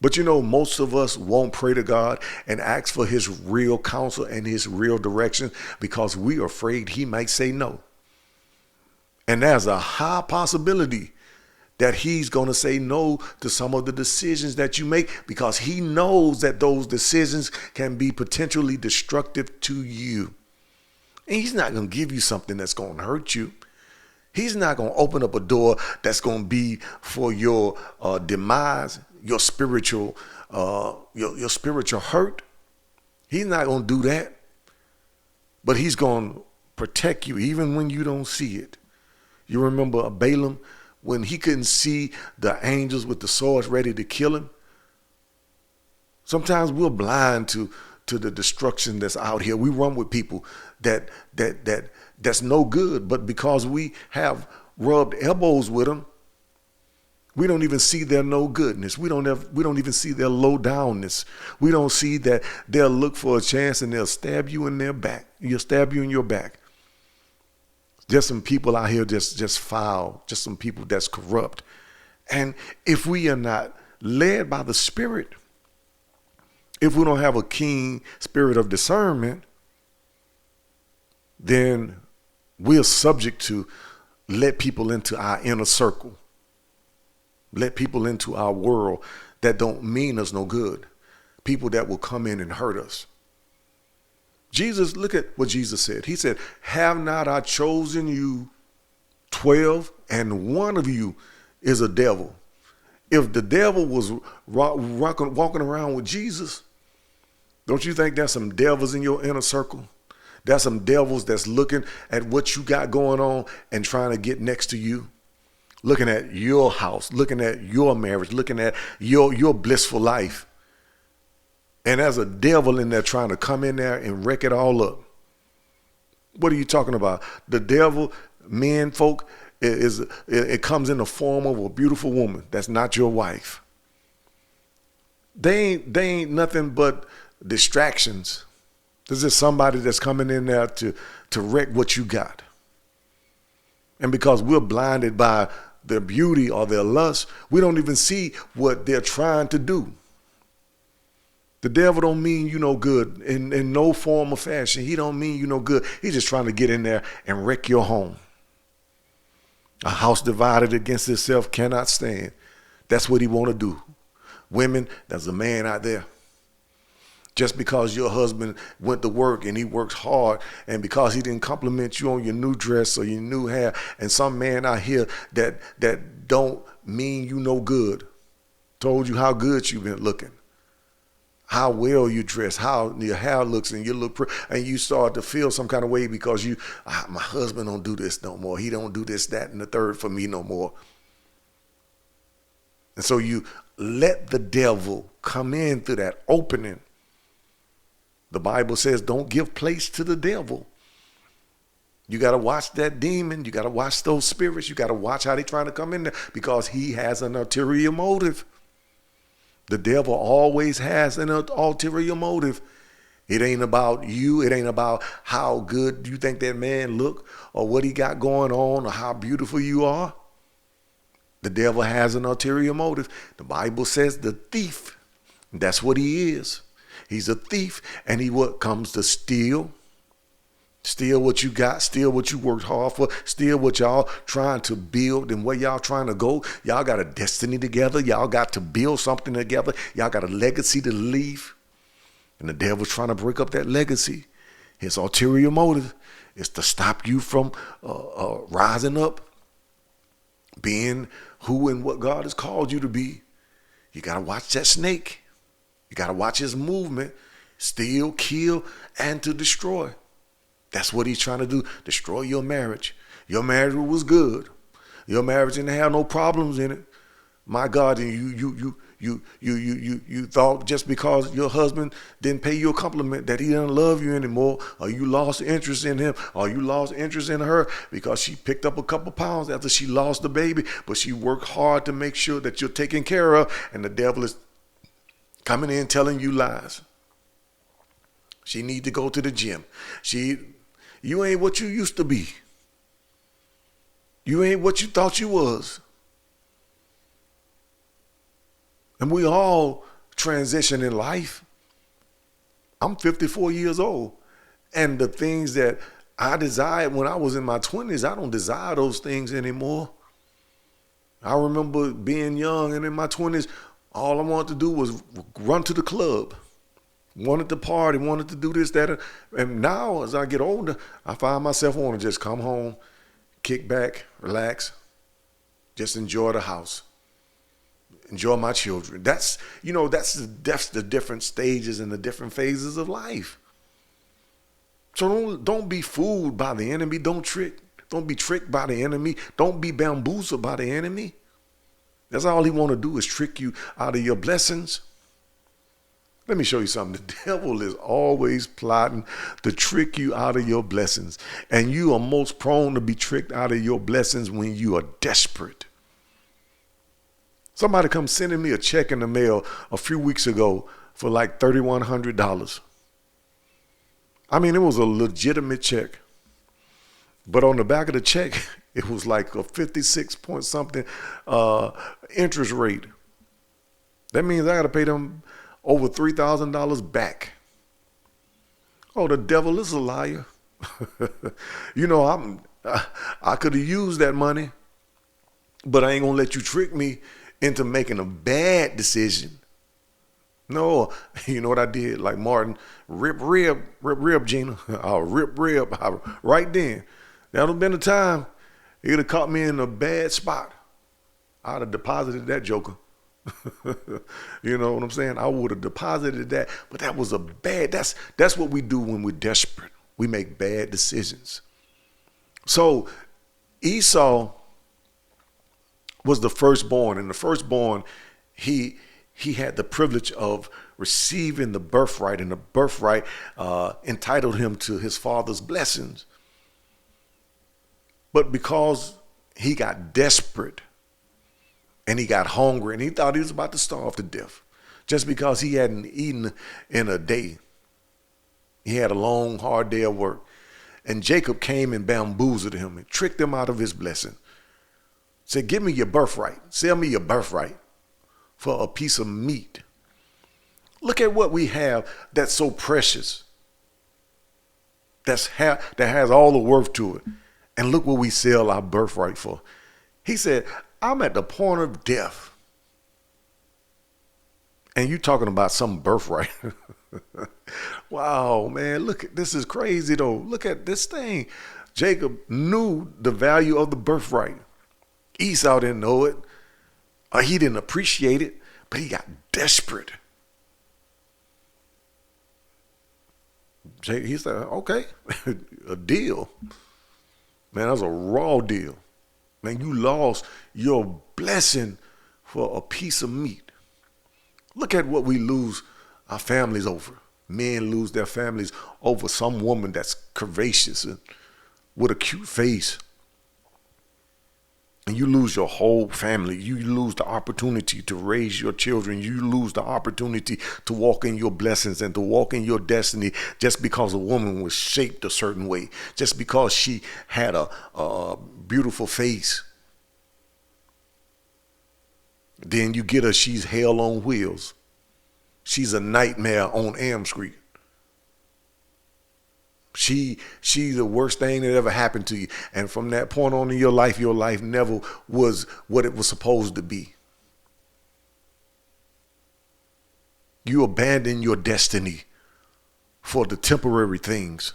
But you know, most of us won't pray to God and ask for his real counsel and his real direction because we are afraid he might say no. And there's a high possibility that he's going to say no to some of the decisions that you make because he knows that those decisions can be potentially destructive to you. And he's not going to give you something that's going to hurt you. He's not going to open up a door that's going to be for your demise, your spiritual hurt. He's not going to do that. But he's going to protect you even when you don't see it. You remember Balaam when he couldn't see the angels with the swords ready to kill him? Sometimes we're blind to the destruction that's out here. We run with people that's no good, but because we have rubbed elbows with them, we don't even see their no goodness. We don't even see their low downness. We don't see that they'll look for a chance and they'll stab you in their back. You'll stab you in your back. Just some people out here just foul, just some people that's corrupt. And if we are not led by the Spirit, if we don't have a keen spirit of discernment, then we're subject to let people into our inner circle, let people into our world that don't mean us no good, people that will come in and hurt us. Jesus, look at what Jesus said. He said, have not I chosen you 12 and one of you is a devil? If the devil was walking around with Jesus, don't you think there's some devils in your inner circle? There's some devils that's looking at what you got going on and trying to get next to you, looking at your house, looking at your marriage, looking at your blissful life. And there's a devil in there trying to come in there and wreck it all up. What are you talking about? The devil, men, folk, it comes in the form of a beautiful woman that's not your wife. They ain't nothing but distractions. There's just somebody that's coming in there to wreck what you got. And because we're blinded by their beauty or their lust, we don't even see what they're trying to do. The devil don't mean you no good in no form or fashion. He don't mean you no good. He's just trying to get in there and wreck your home. A house divided against itself cannot stand. That's what he want to do. Women, there's a man out there. Just because your husband went to work and he works hard, and because he didn't compliment you on your new dress or your new hair, and some man out here that don't mean you no good, told you how good you've been looking, how well you dress, how your hair looks, and you look pretty, and you start to feel some kind of way because my husband don't do this no more. He don't do this, that, and the third for me no more. And so you let the devil come in through that opening. The Bible says don't give place to the devil. You got to watch that demon. You got to watch those spirits. You got to watch how they're trying to come in there because he has an ulterior motive. The devil always has an ulterior motive. It ain't about you. It ain't about how good you think that man look or what he got going on or how beautiful you are. The devil has an ulterior motive. The Bible says the thief, that's what he is. He's a thief, and he what comes to steal what you got, steal what you worked hard for, steal what y'all trying to build and where y'all trying to go. Y'all got a destiny together. Y'all got to build something together. Y'all got a legacy to leave. And the devil's trying to break up that legacy. His ulterior motive is to stop you from rising up, being who and what God has called you to be. You got to watch that snake. You got to watch his movement, steal, kill, and to destroy. That's what he's trying to do, destroy your marriage. Your marriage was good. Your marriage didn't have no problems in it. My God, and you thought just because your husband didn't pay you a compliment that he didn't love you anymore, or you lost interest in him, or you lost interest in her because she picked up a couple pounds after she lost the baby, but she worked hard to make sure that you're taken care of, and the devil is coming in telling you lies. She need to go to the gym. You ain't what you used to be. You ain't what you thought you was. And we all transition in life. I'm 54 years old. And the things that I desired when I was in my 20s, I don't desire those things anymore. I remember being young and in my 20s, all I wanted to do was run to the club. Wanted to party, wanted to do this, that. And now as I get older, I find myself wanting to just come home, kick back, relax, just enjoy the house, enjoy my children. That's the different stages and the different phases of life. So don't be fooled by the enemy. Don't be tricked by the enemy. Don't be bamboozled by the enemy. That's all he want to do is trick you out of your blessings. Let me show you something. The devil is always plotting to trick you out of your blessings. And you are most prone to be tricked out of your blessings when you are desperate. Somebody come sending me a check in the mail a few weeks ago for like $3,100. I mean, it was a legitimate check. But on the back of the check, it was like a 56 point something interest rate. That means I got to pay them over $3,000 back. Oh, the devil is a liar. I could have used that money, but I ain't gonna let you trick me into making a bad decision. No, you know what I did? Like Martin, rip rib, Gina. I'll rip rib right then. That would have been the time it would have caught me in a bad spot. I'd have deposited that joker. You know what I'm saying? I would have deposited that, but that was that's what we do when we're desperate. We make bad decisions. So Esau was the firstborn, and the firstborn, he had the privilege of receiving the birthright, and the birthright entitled him to his father's blessings. But because he got desperate, and he got hungry, and he thought he was about to starve to death just because he hadn't eaten in a day. He had a long, hard day of work. And Jacob came and bamboozled him and tricked him out of his blessing. Said, give me your birthright. Sell me your birthright for a piece of meat. Look at what we have that's so precious, that has all the worth to it. And look what we sell our birthright for. He said, I'm at the point of death. And you talking about some birthright. Wow, man, look, this is crazy though. Look at this thing. Jacob knew the value of the birthright. Esau didn't know it, or he didn't appreciate it, but he got desperate. He said, okay, a deal. Man, that was a raw deal. Man, you lost your blessing for a piece of meat. Look at what we lose our families over. Men lose their families over some woman that's curvaceous and with a cute face. And you lose your whole family. You lose the opportunity to raise your children. You lose the opportunity to walk in your blessings and to walk in your destiny just because a woman was shaped a certain way, just because she had a beautiful face. Then you get her, she's hell on wheels. She's a nightmare on Elm Street. She's the worst thing that ever happened to you. And from that point on in your life never was what it was supposed to be. You abandon your destiny for the temporary things.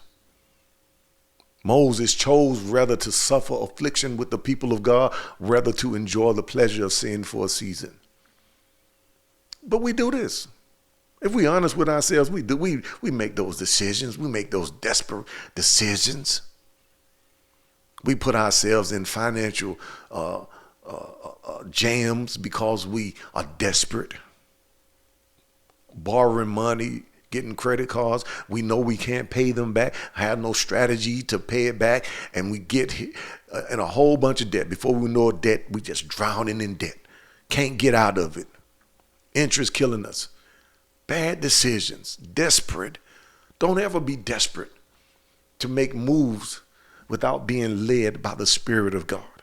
Moses chose rather to suffer affliction with the people of God, rather to enjoy the pleasure of sin for a season. But we do this. If we're honest with ourselves, we make those decisions. We make those desperate decisions. We put ourselves in financial jams because we are desperate. Borrowing money, getting credit cards. We know we can't pay them back, have no strategy to pay it back, and we get in a whole bunch of debt. Before we know debt, we just drowning in debt. Can't get out of it. Interest killing us. Bad decisions, desperate. Don't ever be desperate to make moves without being led by the Spirit of God.